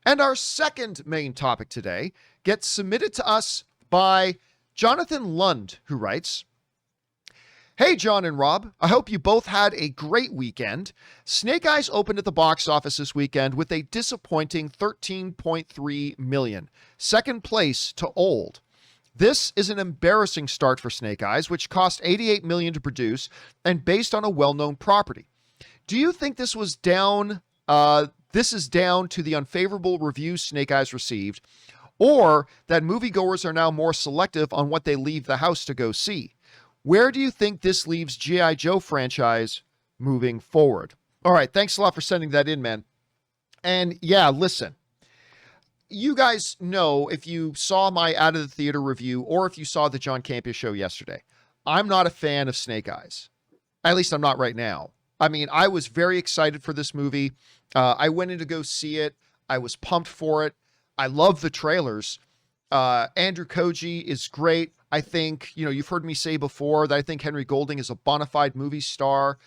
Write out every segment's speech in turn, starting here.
And our second main topic today gets submitted to us by Jonathan Lund, who writes, "Hey, John and Rob, I hope you both had a great weekend. Snake Eyes opened at the box office this weekend with a disappointing 13.3 million, second place to Old. This is an embarrassing start for Snake Eyes, which cost 88 million to produce and based on a well-known property. Do you think this is down to the unfavorable reviews Snake Eyes received, or that moviegoers are now more selective on what they leave the house to go see? Where do you think this leaves G.I. Joe franchise moving forward?" All right, thanks a lot for sending that in, man. And yeah, listen, you guys know, if you saw my Out of the Theater review or if you saw the John Campea show yesterday, I'm not a fan of Snake Eyes. At least I'm not right now. I mean, I was very excited for this movie. I went in to go see it. I was pumped for it. I love the trailers. Andrew Koji is great. I think, you've heard me say before that I think Henry Golding is a bona fide movie star.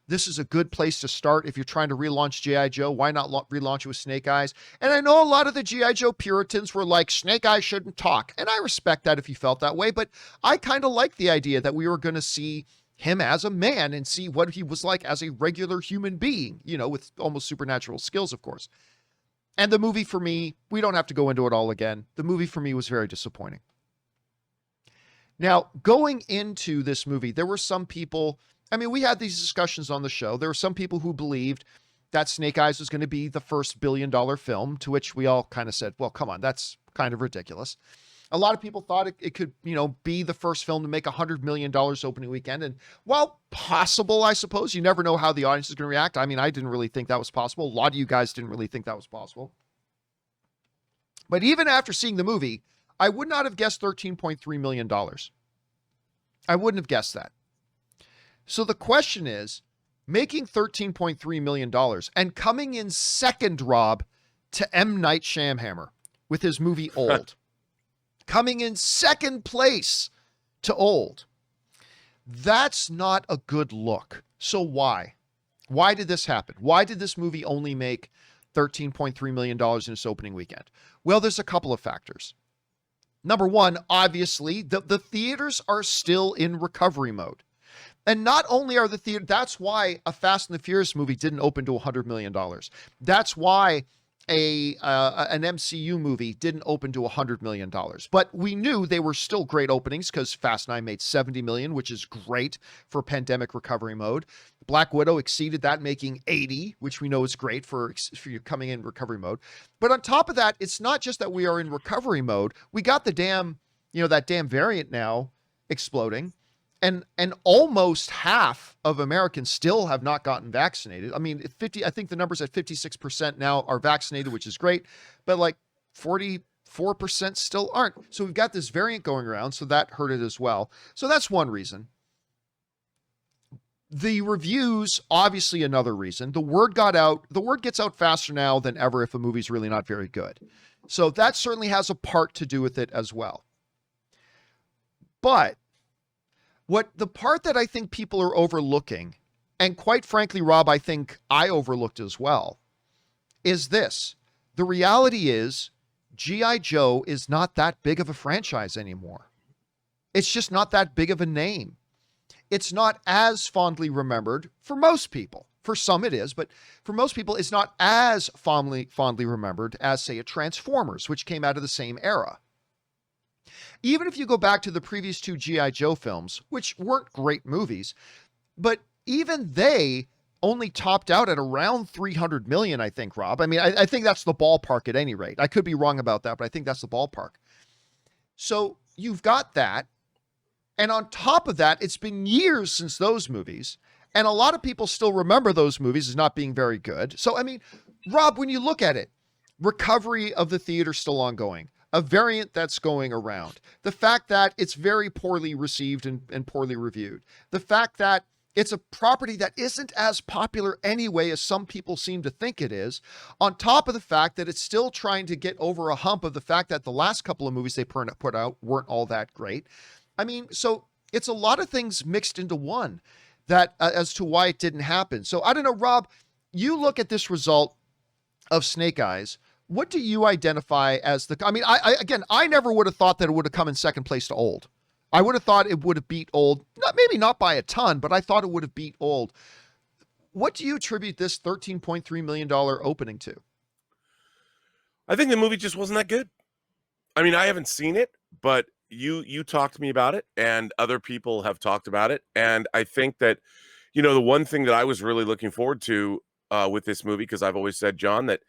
This is a good place to start if you're trying to relaunch G.I. Joe. Why not relaunch it with Snake Eyes? And I know a lot of the G.I. Joe Puritans were like, Snake Eyes shouldn't talk. And I respect that if you felt that way, but I kind of like the idea that we were going to see him as a man and see what he was like as a regular human being, with almost supernatural skills, of course. And the movie for me, we don't have to go into it all again. The movie for me was very disappointing. Now, going into this movie, there were some people, we had these discussions on the show. There were some people who believed that Snake Eyes was going to be the first billion-dollar film, to which we all kind of said, well, come on, that's kind of ridiculous. A lot of people thought it could, be the first film to make $100 million opening weekend. And while possible, I suppose, you never know how the audience is going to react. I didn't really think that was possible. A lot of you guys didn't really think that was possible. But even after seeing the movie, I would not have guessed $13.3 million. I wouldn't have guessed that. So the question is, making $13.3 million and coming in second, Rob, to M. Night Shyamalan with his movie Old. Coming in second place to Old. That's not a good look. So why? Why did this happen? Why did this movie only make $13.3 million in its opening weekend? Well, there's a couple of factors. Number one, obviously, the theaters are still in recovery mode. And not only are the theaters, that's why a Fast and the Furious movie didn't open to $100 million. That's why an MCU movie didn't open to $100 million. But we knew they were still great openings because Fast 9 made $70 million, which is great for pandemic recovery mode. Black Widow exceeded that, making $80, which we know is great for you coming in recovery mode. But on top of that, it's not just that we are in recovery mode. We got the that damn variant now exploding. And almost half of Americans still have not gotten vaccinated. I think the number's at 56% now are vaccinated, which is great, but like 44% still aren't. So we've got this variant going around, so that hurt it as well. So that's one reason. The reviews, obviously another reason. The word got out. The word gets out faster now than ever if a movie's really not very good. So that certainly has a part to do with it as well. But the part that I think people are overlooking, and quite frankly, Rob, I think I overlooked as well, is this. The reality is G.I. Joe is not that big of a franchise anymore. It's just not that big of a name. It's not as fondly remembered for most people. For some it is, but for most people, it's not as fondly remembered as, say, a Transformers, which came out of the same era. Even if you go back to the previous two G.I. Joe films, which weren't great movies, but even they only topped out at around 300 million, I think, Rob. I think that's the ballpark at any rate. I could be wrong about that, but I think that's the ballpark. So you've got that. And on top of that, it's been years since those movies. And a lot of people still remember those movies as not being very good. So, Rob, when you look at it, recovery of the theater still ongoing. A variant that's going around. The fact that it's very poorly received and poorly reviewed. The fact that it's a property that isn't as popular anyway as some people seem to think it is. On top of the fact that it's still trying to get over a hump of the fact that the last couple of movies they put out weren't all that great. So it's a lot of things mixed into one that as to why it didn't happen. So I don't know, Rob, you look at this result of Snake Eyes. what do you identify as the, I mean, I never would have thought that it would have come in second place to Old. I would have thought it would have beat Old, maybe not by a ton, but I thought it would have beat Old. What do you attribute this $13.3 million opening to? I think the movie just wasn't that good. I mean, I haven't seen it, but you talked to me about it, and other people have talked about it. And I think that, the one thing that I was really looking forward to with this movie, because I've always said, John, that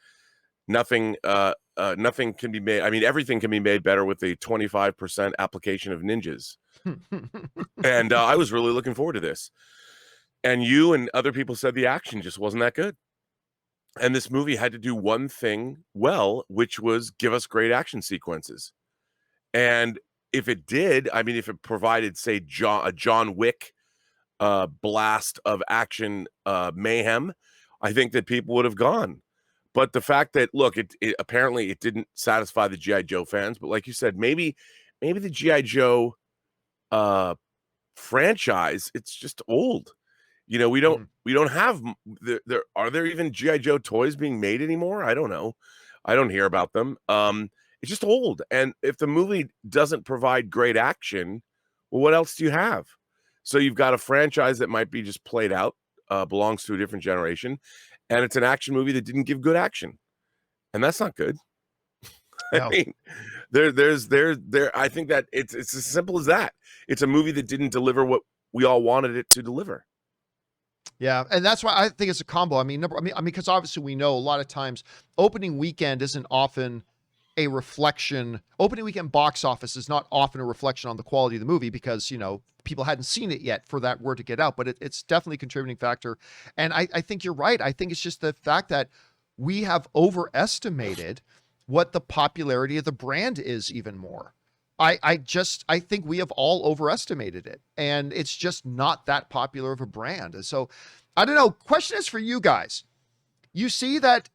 nothing can be made. I mean, everything can be made better with a 25% application of ninjas. And I was really looking forward to this. And you and other people said the action just wasn't that good. And this movie had to do one thing well, which was give us great action sequences. And if it did, I mean, if it provided, say, a John Wick blast of action mayhem, I think that people would have gone. But the fact that, look, it apparently it didn't satisfy the G.I. Joe fans. But like you said, maybe the G.I. Joe franchise, it's just old. We don't have there. Are there even G.I. Joe toys being made anymore? I don't know. I don't hear about them. It's just old. And if the movie doesn't provide great action, well, what else do you have? So you've got a franchise that might be just played out, belongs to a different generation, and it's an action movie that didn't give good action, and that's not good. No. I mean, I think that it's as simple as that. It's a movie that didn't deliver what we all wanted it to deliver. Yeah, and that's why I think it's a combo. I mean, because obviously we know a lot of times opening weekend isn't often a reflection. Opening weekend box office is not often a reflection on the quality of the movie because, people hadn't seen it yet for that word to get out, but it's definitely a contributing factor. And I think you're right. I think it's just the fact that we have overestimated what the popularity of the brand is even more. I think we have all overestimated it, and it's just not that popular of a brand. And so I don't know. Question is for you guys. You see that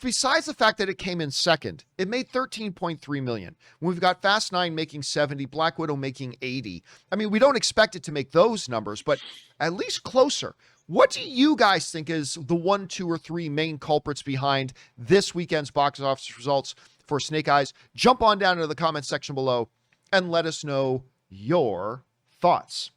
besides the fact that it came in second, it made 13.3 million. We've got Fast 9 making 70, Black Widow making 80. I mean, we don't expect it to make those numbers, but at least closer. What do you guys think is the 1, 2, or 3 main culprits behind this weekend's box office results for Snake Eyes? Jump on down into the comment section below and let us know your thoughts.